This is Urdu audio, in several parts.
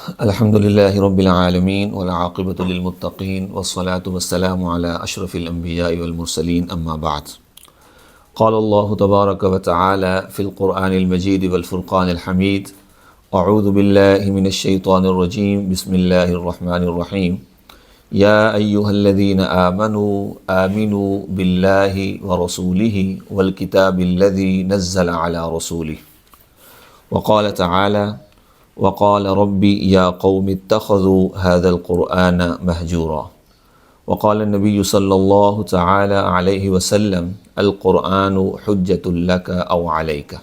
الحمد لله رب العالمين والعاقبة للمتقين والصلاة والسلام على أشرف الأنبياء والمرسلين أما بعد. قال الله تبارك وتعالى في القرآن المجيد والفرقان الحميد: أعوذ بالله من الشيطان الرجيم، بسم الله الرحمن الرحيم. يا أيها الذين آمنوا بالله ورسوله والكتاب الذي نزل على رسوله. وقال تعالى: وقال ربي يا قوم اتخذوا هذا القرآن مهجورا. وقال النبي صلى الله تعالى عليه وسلم: القرآن حجة لك أو عليك.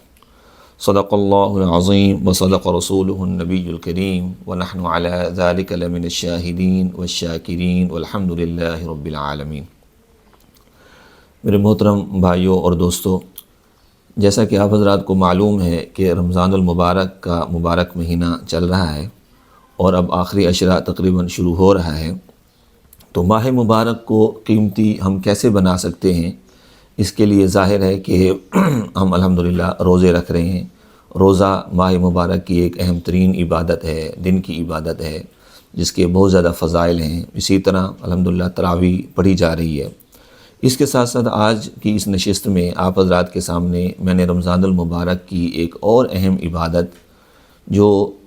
صدق الله العظيم وصدق رسوله النبي الكريم ونحن على ذلك لمن الشاهدين والشاكرين والحمد لله رب العالمين. میرے محترم بھائیوں اور دوستو، جیسا کہ آپ حضرات کو معلوم ہے کہ رمضان المبارک کا مبارک مہینہ چل رہا ہے اور اب آخری عشرہ تقریباً شروع ہو رہا ہے، تو ماہ مبارک کو قیمتی ہم کیسے بنا سکتے ہیں؟ اس کے لیے ظاہر ہے کہ ہم الحمدللہ روزے رکھ رہے ہیں۔ روزہ ماہ مبارک کی ایک اہم ترین عبادت ہے، دن کی عبادت ہے، جس کے بہت زیادہ فضائل ہیں۔ اسی طرح الحمدللہ تراویح پڑھی جا رہی ہے۔ اس کے ساتھ ساتھ آج کی اس نشست میں آپ حضرات کے سامنے میں نے رمضان المبارک کی ایک اور اہم عبادت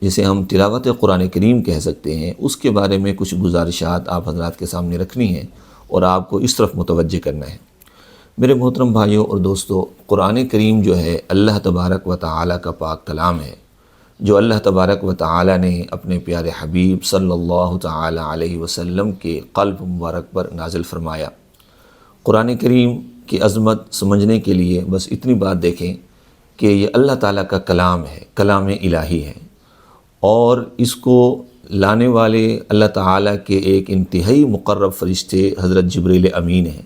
جسے ہم تلاوت قرآن کریم کہہ سکتے ہیں، اس کے بارے میں کچھ گزارشات آپ حضرات کے سامنے رکھنی ہیں اور آپ کو اس طرف متوجہ کرنا ہے۔ میرے محترم بھائیوں اور دوستو، قرآن کریم جو ہے اللہ تبارک و تعالیٰ کا پاک کلام ہے، جو اللہ تبارک و تعالیٰ نے اپنے پیارے حبیب صلی اللہ تعالیٰ علیہ وسلم کے قلب مبارک پر نازل فرمایا۔ قرآن کریم کی عظمت سمجھنے کے لیے بس اتنی بات دیکھیں کہ یہ اللہ تعالیٰ کا کلام ہے، کلام الہی ہے، اور اس کو لانے والے اللہ تعالیٰ کے ایک انتہائی مقرب فرشتے حضرت جبریل امین ہیں،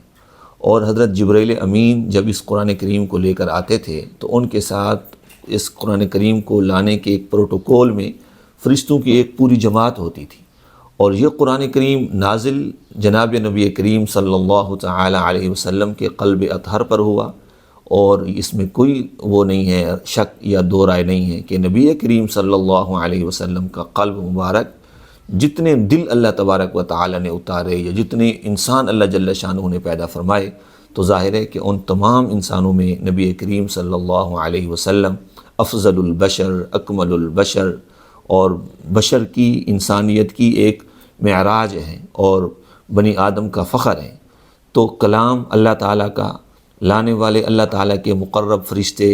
اور حضرت جبریل امین جب اس قرآن کریم کو لے کر آتے تھے تو ان کے ساتھ اس قرآن کریم کو لانے کے ایک پروٹوکول میں فرشتوں کی ایک پوری جماعت ہوتی تھی، اور یہ قرآن کریم نازل جناب نبی کریم صلی اللہ تعالی علیہ وسلم کے قلب اطہر پر ہوا، اور اس میں کوئی وہ نہیں ہے، شک یا دو رائے نہیں ہے کہ نبی کریم صلی اللہ علیہ وسلم کا قلب مبارک جتنے دل اللہ تبارک و تعالی نے اتارے یا جتنے انسان اللہ جل شانہ نے پیدا فرمائے، تو ظاہر ہے کہ ان تمام انسانوں میں نبی کریم صلی اللہ علیہ وسلم افضل البشر، اکمل البشر، اور بشر کی انسانیت کی ایک معراج ہیں اور بنی آدم کا فخر ہیں۔ تو کلام اللہ تعالیٰ کا لانے والے اللہ تعالیٰ کے مقرب فرشتے،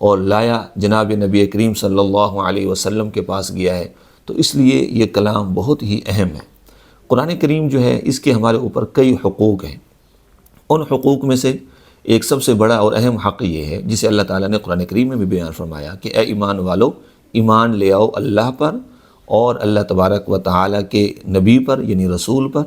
اور لایا جناب نبی کریم صلی اللہ علیہ وسلم کے پاس گیا ہے، تو اس لیے یہ کلام بہت ہی اہم ہے۔ قرآن کریم جو ہے اس کے ہمارے اوپر کئی حقوق ہیں۔ ان حقوق میں سے ایک سب سے بڑا اور اہم حق یہ ہے، جسے اللہ تعالیٰ نے قرآن کریم میں بھی بیان فرمایا کہ اے ایمان والو، ایمان لے آؤ اللہ پر اور اللہ تبارک و تعالیٰ کے نبی پر یعنی رسول پر،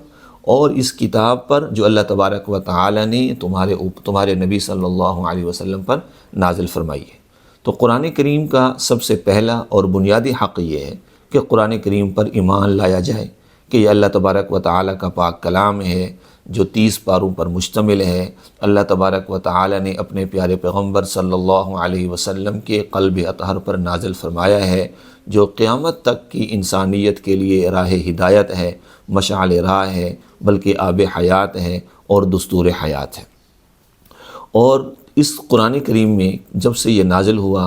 اور اس کتاب پر جو اللہ تبارک و تعالیٰ نے تمہارے نبی صلی اللہ علیہ وسلم پر نازل فرمائی ہے۔ تو قرآن کریم کا سب سے پہلا اور بنیادی حق یہ ہے کہ قرآن کریم پر ایمان لایا جائے کہ یہ اللہ تبارک و تعالیٰ کا پاک کلام ہے، جو 30 پاروں پر مشتمل ہے۔ اللہ تبارک و تعالیٰ نے اپنے پیارے پیغمبر صلی اللہ علیہ وسلم کے قلب اطہر پر نازل فرمایا ہے، جو قیامت تک کی انسانیت کے لیے راہ ہدایت ہے، مشعل راہ ہے، بلکہ آب حیات ہے اور دستور حیات ہے۔ اور اس قرآن کریم میں جب سے یہ نازل ہوا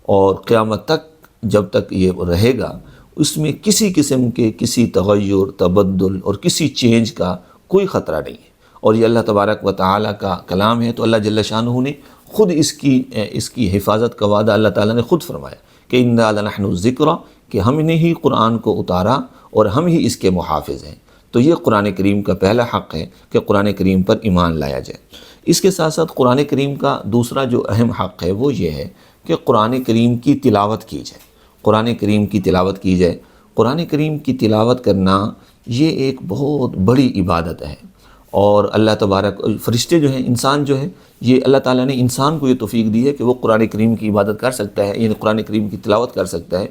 اور قیامت تک جب تک یہ رہے گا، اس میں کسی قسم کے کسی تغیر، تبدل اور کسی چینج کا کوئی خطرہ نہیں ہے، اور یہ اللہ تبارک و تعالیٰ کا کلام ہے۔ تو اللہ جل شانہ نے خود اس کی حفاظت کا وعدہ اللہ تعالیٰ نے خود فرمایا کہ اِنَّا لَنَحْنُ الذِّکْرَ، کہ ہم نے ہی قرآن کو اتارا اور ہم ہی اس کے محافظ ہیں۔ تو یہ قرآن کریم کا پہلا حق ہے کہ قرآن کریم پر ایمان لایا جائے۔ اس کے ساتھ ساتھ قرآن کریم کا دوسرا جو اہم حق ہے وہ یہ ہے کہ قرآن کریم کی تلاوت کی جائے، قرآن کریم کی تلاوت کی جائے۔ قرآن کریم کی تلاوت کرنا یہ ایک بہت بڑی عبادت ہے، اور اللہ تبارک فرشتے جو ہیں، انسان جو ہے، یہ اللہ تعالیٰ نے انسان کو یہ توفیق دی ہے کہ وہ قرآن کریم کی عبادت کر سکتا ہے، یعنی قرآن کریم کی تلاوت کر سکتا ہے۔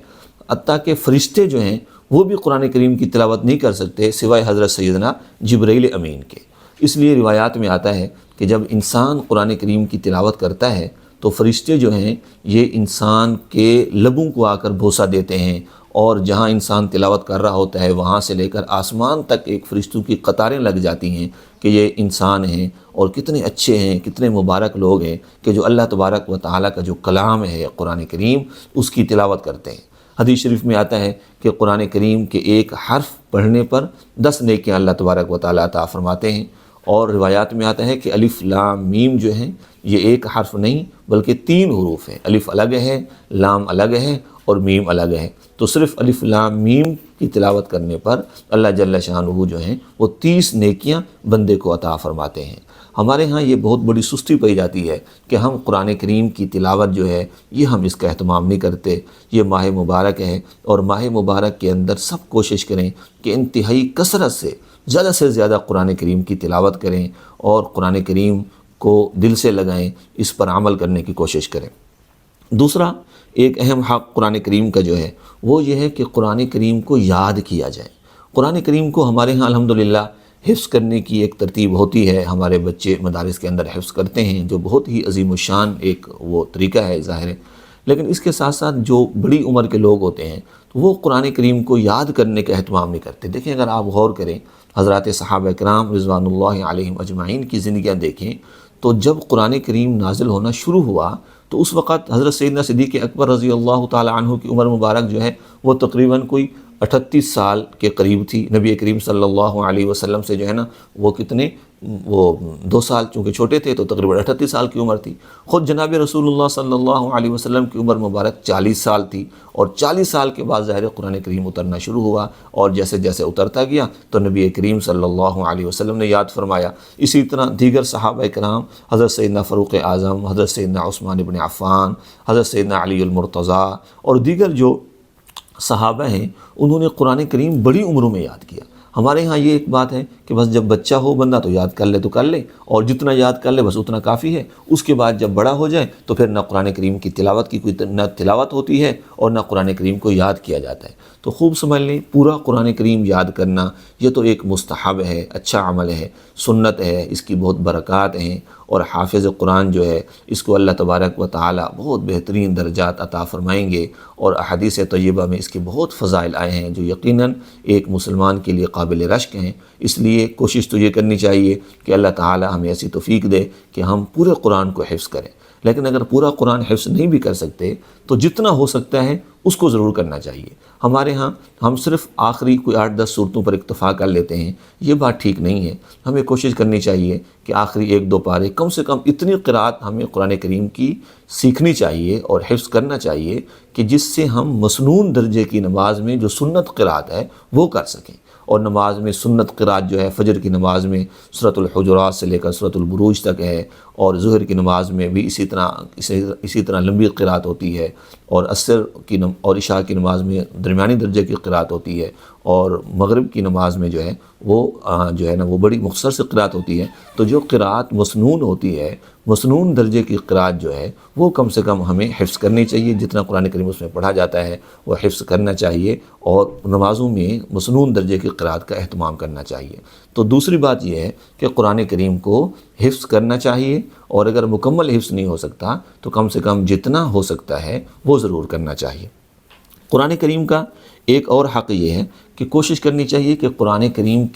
حتیٰ کہ فرشتے جو ہیں وہ بھی قرآن کریم کی تلاوت نہیں کر سکتے سوائے حضرت سیدنا جبریل امین کے۔ اس لیے روایات میں آتا ہے کہ جب انسان قرآن کریم کی تلاوت کرتا ہے تو فرشتے جو ہیں یہ انسان کے لبوں کو آ کر بوسہ دیتے ہیں اور جہاں انسان تلاوت کر رہا ہوتا ہے وہاں سے لے کر آسمان تک ایک فرشتوں کی قطاریں لگ جاتی ہیں کہ یہ انسان ہیں اور کتنے اچھے ہیں، کتنے مبارک لوگ ہیں کہ جو اللہ تبارک و تعالیٰ کا جو کلام ہے قرآن کریم اس کی تلاوت کرتے ہیں۔ حدیث شریف میں آتا ہے کہ قرآن کریم کے ایک حرف پڑھنے پر 10 نیکیاں اللہ تبارک و تعالیٰ عطا فرماتے ہیں، اور روایات میں آتا ہے کہ الف لام میم جو ہیں یہ ایک حرف نہیں بلکہ 3 حروف ہیں، الف الگ ہے، لام الگ ہے اور میم الگ ہے۔ تو صرف الف لام میم کی تلاوت کرنے پر اللہ جل شانہ جو ہیں وہ 30 نیکیاں بندے کو عطا فرماتے ہیں۔ ہمارے ہاں یہ بہت بڑی سستی پائی جاتی ہے کہ ہم قرآن کریم کی تلاوت جو ہے یہ ہم اس کا اہتمام نہیں کرتے۔ یہ ماہ مبارک ہے اور ماہ مبارک کے اندر سب کوشش کریں کہ انتہائی کثرت سے زیادہ قرآن کریم کی تلاوت کریں اور قرآن کریم کو دل سے لگائیں، اس پر عمل کرنے کی کوشش کریں۔ دوسرا ایک اہم حق قرآن کریم کا جو ہے وہ یہ ہے کہ قرآن کریم کو یاد کیا جائے۔ قرآن کریم کو ہمارے ہاں الحمدللہ حفظ کرنے کی ایک ترتیب ہوتی ہے، ہمارے بچے مدارس کے اندر حفظ کرتے ہیں، جو بہت ہی عظیم الشان ایک وہ طریقہ ہے ظاہر ہے۔ لیکن اس کے ساتھ ساتھ جو بڑی عمر کے لوگ ہوتے ہیں تو وہ قرآن کریم کو یاد کرنے کا اہتمام نہیں کرتے۔ دیکھیں اگر آپ غور کریں حضرات صحابہ کرام رضوان اللہ علیہم اجمعین کی زندگیاں دیکھیں تو جب قرآن کریم نازل ہونا شروع ہوا تو اس وقت حضرت سیدنا صدیق اکبر رضی اللہ تعالی عنہ کی عمر مبارک جو ہے وہ تقریباً کوئی 38 سال کے قریب تھی۔ نبی کریم صلی اللہ علیہ وسلم سے جو ہے نا وہ کتنے 2 سال چونکہ چھوٹے تھے تو تقریباً 38 سال کی عمر تھی۔ خود جناب رسول اللہ صلی اللہ علیہ وسلم کی عمر مبارک 40 سال تھی، اور 40 سال کے بعد ظاہر قرآن کریم اترنا شروع ہوا، اور جیسے جیسے اترتا گیا تو نبی کریم صلی اللہ علیہ وسلم نے یاد فرمایا۔ اسی طرح دیگر صحابہ کرام حضرت سیدنا فاروق اعظم، حضرت سیدنا عثمان بن عفان، حضرت سیدنا علی المرتضیٰ اور دیگر جو صحابہ ہیں انہوں نے قرآن کریم بڑی عمروں میں یاد کیا۔ ہمارے ہاں یہ ایک بات ہے کہ بس جب بچہ ہو بندہ تو یاد کر لے تو کر لے، اور جتنا یاد کر لے بس اتنا کافی ہے۔ اس کے بعد جب بڑا ہو جائے تو پھر نہ قرآن کریم کی تلاوت کی کوئی نہ تلاوت ہوتی ہے اور نہ قرآن کریم کو یاد کیا جاتا ہے۔ تو خوب سمجھ لیں پورا قرآن کریم یاد کرنا یہ تو ایک مستحب ہے، اچھا عمل ہے، سنت ہے، اس کی بہت برکات ہیں، اور حافظ قرآن جو ہے اس کو اللہ تبارک و تعالی بہت بہترین درجات عطا فرمائیں گے، اور احادیث طیبہ میں اس کے بہت فضائل آئے ہیں جو یقیناً ایک مسلمان کے لیے قابل رشک ہیں۔ اس لیے کوشش تو یہ کرنی چاہیے کہ اللہ تعالی ہمیں ایسی توفیق دے کہ ہم پورے قرآن کو حفظ کریں۔ لیکن اگر پورا قرآن حفظ نہیں بھی کر سکتے تو جتنا ہو سکتا ہے اس کو ضرور کرنا چاہیے۔ ہمارے ہاں ہم صرف آخری کوئی 8-10 صورتوں پر اکتفا کر لیتے ہیں، یہ بات ٹھیک نہیں ہے۔ ہمیں کوشش کرنی چاہیے کہ آخری 1-2 پارے کم سے کم اتنی قرأت ہمیں قرآن کریم کی سیکھنی چاہیے اور حفظ کرنا چاہیے کہ جس سے ہم مسنون درجے کی نماز میں جو سنت قرأت ہے وہ کر سکیں۔ اور نماز میں سنت قرأت جو ہے فجر کی نماز میں سورۃ الحجرات سے لے کر سورۃ البروج تک ہے، اور ظہر کی نماز میں بھی اسی طرح لمبی قرأت ہوتی ہے، اور عصر کی اور عشاء کی نماز میں درمیانی درجے کی قرأت ہوتی ہے، اور مغرب کی نماز میں جو ہے وہ بڑی مختصر سے قرأت ہوتی ہے۔ تو جو قرأت مسنون ہوتی ہے، مسنون درجے کی قرأت جو ہے وہ کم سے کم ہمیں حفظ کرنی چاہیے۔ جتنا قرآن کریم اس میں پڑھا جاتا ہے وہ حفظ کرنا چاہیے، اور نمازوں میں مسنون درجے کی قرأت کا اہتمام کرنا چاہیے۔ تو دوسری بات یہ ہے کہ قرآن کریم کو حفظ کرنا چاہیے، اور اگر مکمل حفظ نہیں ہو سکتا تو کم سے کم جتنا ہو سکتا ہے وہ ضرور کرنا چاہیے۔ قرآن کریم کا ایک اور حق یہ ہے کہ کوشش کرنی چاہیے کہ قرآن کریم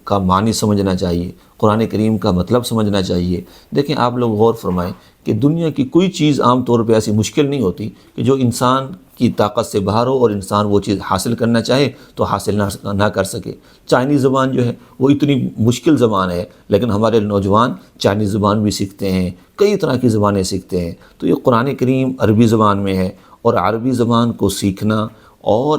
کا معنی سمجھنا چاہیے، قرآن کریم کا مطلب سمجھنا چاہیے۔ دیکھیں آپ لوگ غور فرمائیں کہ دنیا کی کوئی چیز عام طور پہ ایسی مشکل نہیں ہوتی کہ جو انسان کی طاقت سے باہر ہو اور انسان وہ چیز حاصل کرنا چاہے تو حاصل نہ کر سکے۔ چائنیز زبان جو ہے وہ اتنی مشکل زبان ہے، لیکن ہمارے نوجوان چائنیز زبان بھی سیکھتے ہیں، کئی طرح کی زبانیں سیکھتے ہیں۔ تو یہ قرآن کریم عربی زبان میں ہے، اور عربی زبان کو سیکھنا، اور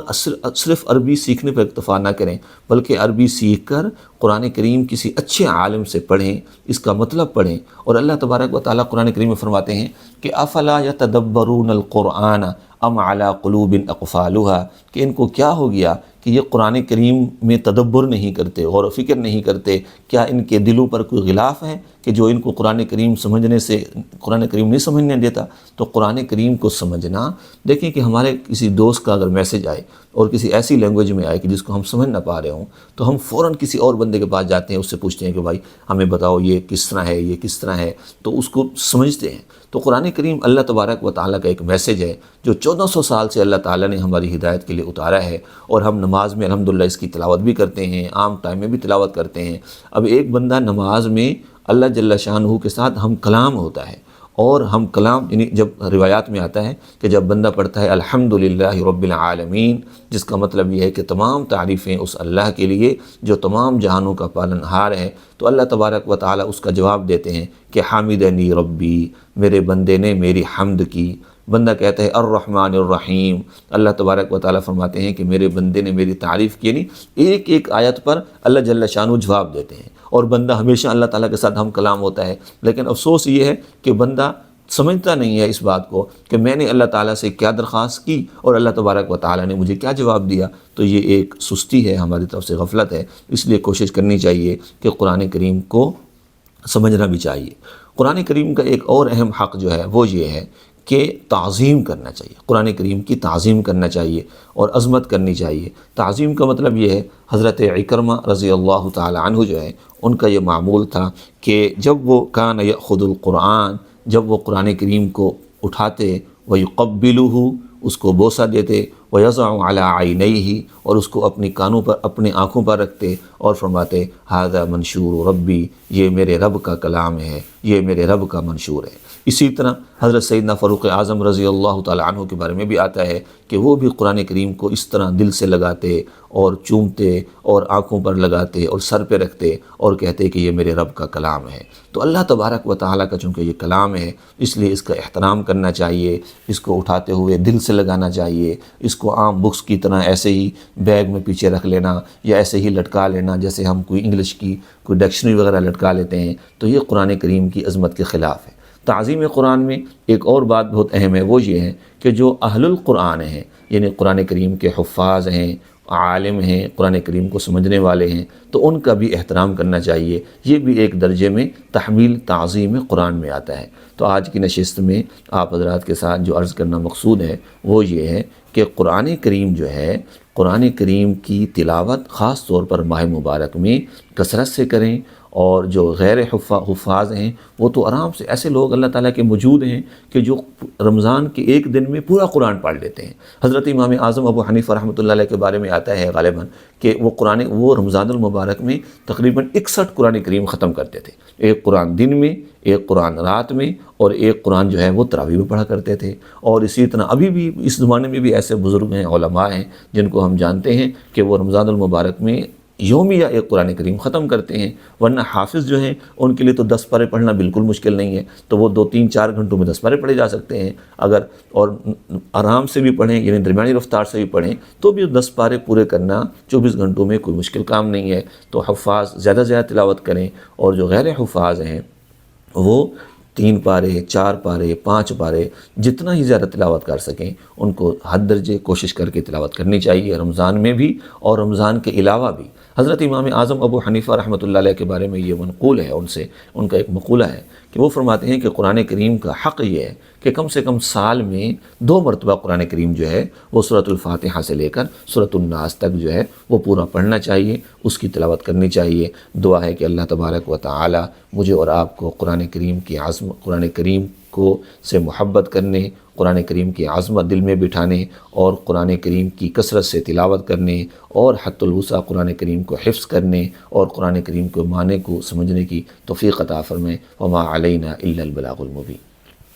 صرف عربی سیکھنے پر اکتفا نہ کریں بلکہ عربی سیکھ کر قرآن کریم کسی اچھے عالم سے پڑھیں، اس کا مطلب پڑھیں۔ اور اللہ تبارک و تعالیٰ قرآن کریم میں فرماتے ہیں کہ افلا یتدبرون القرآن ام علی قلوب اقفالها، کہ ان کو کیا ہو گیا کہ یہ قرآن کریم میں تدبر نہیں کرتے، غور و فکر نہیں کرتے؟ کیا ان کے دلوں پر کوئی غلاف ہے کہ جو ان کو قرآن کریم سمجھنے سے قرآن کریم نہیں سمجھنے دیتا؟ تو قرآن کریم کو سمجھنا، دیکھیں کہ ہمارے کسی دوست کا اگر میسج آئے اور کسی ایسی لینگویج میں آئے کہ جس کو ہم سمجھ نہ پا رہے ہوں، تو ہم فوراً کسی اور بندے کے پاس جاتے ہیں، اس سے پوچھتے ہیں کہ بھائی ہمیں بتاؤ یہ کس طرح ہے، یہ کس طرح ہے، تو اس کو سمجھتے ہیں۔ تو قرآن کریم اللہ تبارک و تعالیٰ کا ایک میسیج ہے جو 1400 سال سے اللہ تعالیٰ نے ہماری ہدایت کے لیے اتارا ہے، اور ہم نماز میں الحمدللہ اس کی تلاوت بھی کرتے ہیں، عام ٹائم میں بھی تلاوت کرتے ہیں۔ اب ایک بندہ نماز میں اللہ جل شانہ کے ساتھ ہم کلام ہوتا ہے، اور ہم کلام یعنی جب روایات میں آتا ہے کہ جب بندہ پڑھتا ہے الحمدللہ رب العالمین، جس کا مطلب یہ ہے کہ تمام تعریفیں اس اللہ کے لیے جو تمام جہانوں کا پالن ہار ہے، تو اللہ تبارک و تعالیٰ اس کا جواب دیتے ہیں کہ حامدنی ربی، میرے بندے نے میری حمد کی۔ بندہ کہتا ہے الرحمن الرحیم، اللہ تبارک و تعالیٰ فرماتے ہیں کہ میرے بندے نے میری تعریف کی۔ یعنی ایک ایک آیت پر اللہ جل شانہ جواب دیتے ہیں، اور بندہ ہمیشہ اللہ تعالیٰ کے ساتھ ہم کلام ہوتا ہے۔ لیکن افسوس یہ ہے کہ بندہ سمجھتا نہیں ہے اس بات کو کہ میں نے اللہ تعالیٰ سے کیا درخواست کی اور اللہ تبارک و تعالیٰ نے مجھے کیا جواب دیا۔ تو یہ ایک سستی ہے، ہماری طرف سے غفلت ہے، اس لیے کوشش کرنی چاہیے کہ قرآن کریم کو سمجھنا بھی چاہیے۔ قرآن کریم کا ایک اور اہم حق جو ہے وہ یہ ہے کہ تعظیم کرنا چاہیے، قرآن کریم کی تعظیم کرنا چاہیے اور عظمت کرنی چاہیے۔ تعظیم کا مطلب یہ ہے، حضرت عکرمہ رضی اللہ تعالی عنہ جو ہے ان کا یہ معمول تھا کہ جب وہ کان یأخذ القرآن، جب وہ قرآن کریم کو اٹھاتے، وَيُقَبِّلُهُ، اس کو بوسہ دیتے، وَيَضَعُ عَلَىٰ عَيْنَيْهِ، اور اس کو اپنی کانوں پر، اپنے آنکھوں پر رکھتے اور فرماتے هَذَا مَنشُورُ رَبِّی، یہ میرے رب کا کلام ہے، یہ میرے رب کا منشور ہے۔ اسی طرح حضرت سیدنا فاروق اعظم رضی اللہ تعالی عنہ کے بارے میں بھی آتا ہے کہ وہ بھی قرآن کریم کو اس طرح دل سے لگاتے اور چومتے اور آنکھوں پر لگاتے اور سر پہ رکھتے اور کہتے کہ یہ میرے رب کا کلام ہے۔ تو اللہ تبارک و تعالیٰ کا چونکہ یہ کلام ہے، اس لیے اس کا احترام کرنا چاہیے، اس کو اٹھاتے ہوئے دل سے لگانا چاہیے، اس کو عام بکس کی طرح ایسے ہی بیگ میں پیچھے رکھ لینا یا ایسے ہی لٹکا لینا جیسے ہم کوئی انگلش کی کوئی ڈکشنری وغیرہ لٹکا لیتے ہیں، تو یہ قرآن کریم کی عظمت کے خلاف ہے۔ تعظیم قرآن میں ایک اور بات بہت اہم ہے، وہ یہ ہے کہ جو اہل القرآن ہیں، یعنی قرآن کریم کے حفاظ ہیں، عالم ہیں، قرآن کریم کو سمجھنے والے ہیں، تو ان کا بھی احترام کرنا چاہیے۔ یہ بھی ایک درجے میں تحمیل تعظیم قرآن میں آتا ہے۔ تو آج کی نشست میں آپ حضرات کے ساتھ جو عرض کرنا مقصود ہے وہ یہ ہے کہ قرآن کریم جو ہے، قرآن کریم کی تلاوت خاص طور پر ماہ مبارک میں کثرت سے کریں، اور جو غیر حفاظ ہیں وہ تو آرام سے، ایسے لوگ اللہ تعالیٰ کے موجود ہیں کہ جو رمضان کے ایک دن میں پورا قرآن پڑھ لیتے ہیں۔ حضرت امام اعظم ابو حنیفہ رحمۃ اللہ علیہ کے بارے میں آتا ہے غالباً کہ وہ رمضان المبارک میں تقریباً 61 قرآن کریم ختم کرتے تھے، ایک قرآن دن میں، ایک قرآن رات میں، اور ایک قرآن جو ہے وہ تراویح میں پڑھا کرتے تھے۔ اور اسی طرح ابھی بھی اس زمانے میں بھی ایسے بزرگ ہیں، علماء ہیں جن کو ہم جانتے ہیں کہ وہ رمضان المبارک میں یومیہ ایک قرآن کریم ختم کرتے ہیں، ورنہ حافظ جو ہیں ان کے لیے تو 10 پارے پڑھنا بالکل مشکل نہیں ہے، تو وہ 2-3-4 گھنٹوں میں 10 پارے پڑھے جا سکتے ہیں اگر، اور آرام سے بھی پڑھیں یعنی درمیانی رفتار سے بھی پڑھیں تو بھی 10 پارے پورے کرنا 24 گھنٹوں میں کوئی مشکل کام نہیں ہے۔ تو حفاظ زیادہ سے زیادہ تلاوت کریں، اور جو غیر حفاظ ہیں وہ 3 پارے، 4 پارے، 5 پارے، جتنا ہی زیادہ تلاوت کر سکیں ان کو حد درجے کوشش کر کے تلاوت کرنی چاہیے، رمضان میں بھی اور رمضان کے علاوہ بھی۔ حضرت امام اعظم ابو حنیفہ رحمۃ اللہ علیہ کے بارے میں یہ منقول ہے، ان کا ایک مقولہ ہے کہ وہ فرماتے ہیں کہ قرآن کریم کا حق یہ ہے کہ کم سے کم سال میں 2 مرتبہ قرآن کریم جو ہے وہ سورۃ الفاتحہ سے لے کر سورۃ الناس تک جو ہے وہ پورا پڑھنا چاہیے، اس کی تلاوت کرنی چاہیے۔ دعا ہے کہ اللہ تبارک و تعالی مجھے اور آپ کو قرآن کریم کی عظمت، قرآن کریم کو سے محبت کرنے، قرآن کریم کی عظمت دل میں بٹھانے اور قرآن کریم کی کثرت سے تلاوت کرنے اور حت الوسع قرآن کریم کو حفظ کرنے اور قرآن کریم کو معنی کو سمجھنے کی توفیق عطا فرمائے۔ وما علینا الا البلاغ المبین۔